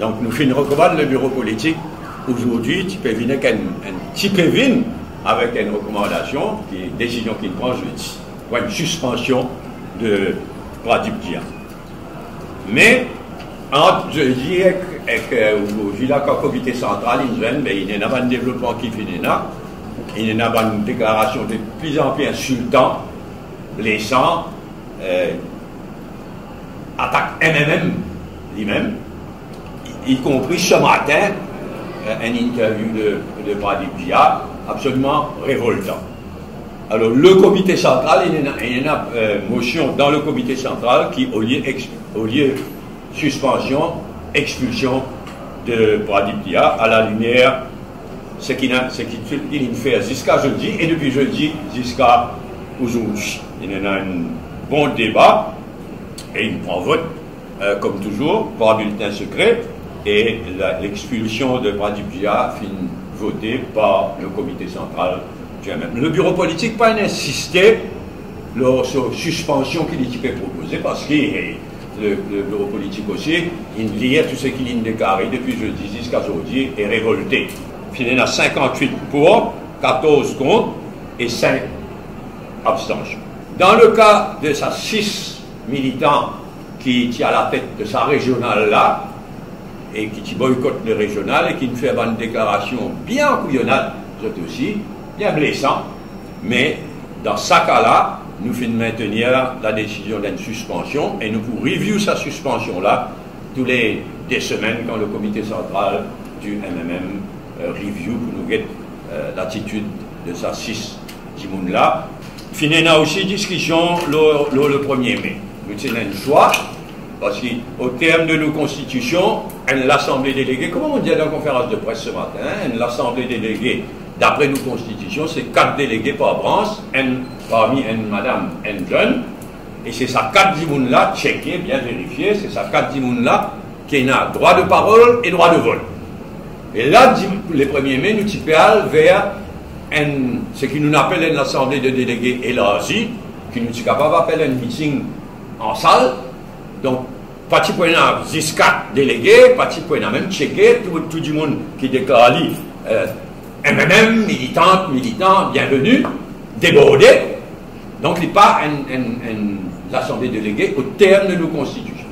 Donc nous finissons recommande le bureau politique. Aujourd'hui, tu peux venir avec une recommandation, qui est une décision qu'il prend jeudi, pour une suspension de Pradip Dia. Mais, entre jeudi et aujourd'hui, là, quand le comité central, il y a un développement qui finit là, il y a une déclaration de plus en plus insultante, blessant, attaque MMM lui-même, y compris ce matin, une interview de Pradip Dia, absolument révoltant. Alors, le comité central, il y a une motion dans le comité central qui, au lieu suspension, expulsion de Pradip Dia, à la lumière, ce qu'il fait jusqu'à jeudi, et depuis jeudi jusqu'à aujourd'hui. Il y a un bon débat, et il prend vote, comme toujours, par bulletin secret, et l'expulsion de Pradip Dia finit votée par le comité central du MM. Le bureau politique n'a pas insisté sur la suspension qu'il était proposée, parce que le bureau politique aussi, il lit tout ce qu'il a déclaré depuis jeudi jusqu'à aujourd'hui et révolté. Il y en a 58 pour, 14 contre et 5 abstentions. Dans le cas de ces 6 militants qui est à la tête de sa régionale là, et qui boycotte le régional et qui nous fait une déclaration bien couillonnade, c'est aussi bien blessant, mais dans ce cas-là, nous finissons maintenir la décision d'une suspension et nous pouvons review sa suspension-là tous les 2 semaines quand le comité central du MMM review pour nous guetter l'attitude de sa 6 Timoun-là. Finina aussi discussion le 1er mai. Nous avons un choix, parce qu'au terme de nos constitutions, l'Assemblée déléguée, comment on dit dans la conférence de presse ce matin, l'Assemblée déléguée, d'après nos constitutions, c'est 4 délégués par branche, parmi madame, jeune, et c'est ça 4 Timoun-là, checké, bien vérifié, c'est ça 4 Timoun-là qui a droit de parole et droit de vote. Et là, le 1er mai, nous typons vers ce qui nous appelle une assemblée de délégués élargie, qui nous est capable d'appeler un meeting en salle. Donc, parti pour 10 4 délégués, parti pour même checker tout le monde qui déclare MMM, militant, bienvenue, débordé. Donc, il n'y a pas l'assemblée de délégués au terme de nos constitutions,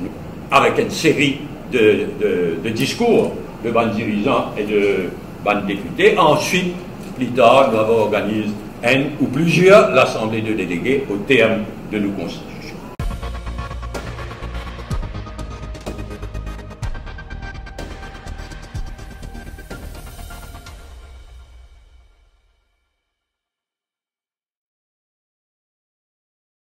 avec une série de discours de bandes dirigeants et de bandes députés. Ensuite, plus tard, nous avons organisé une ou plusieurs l'assemblée de délégués au terme de nos constitutions.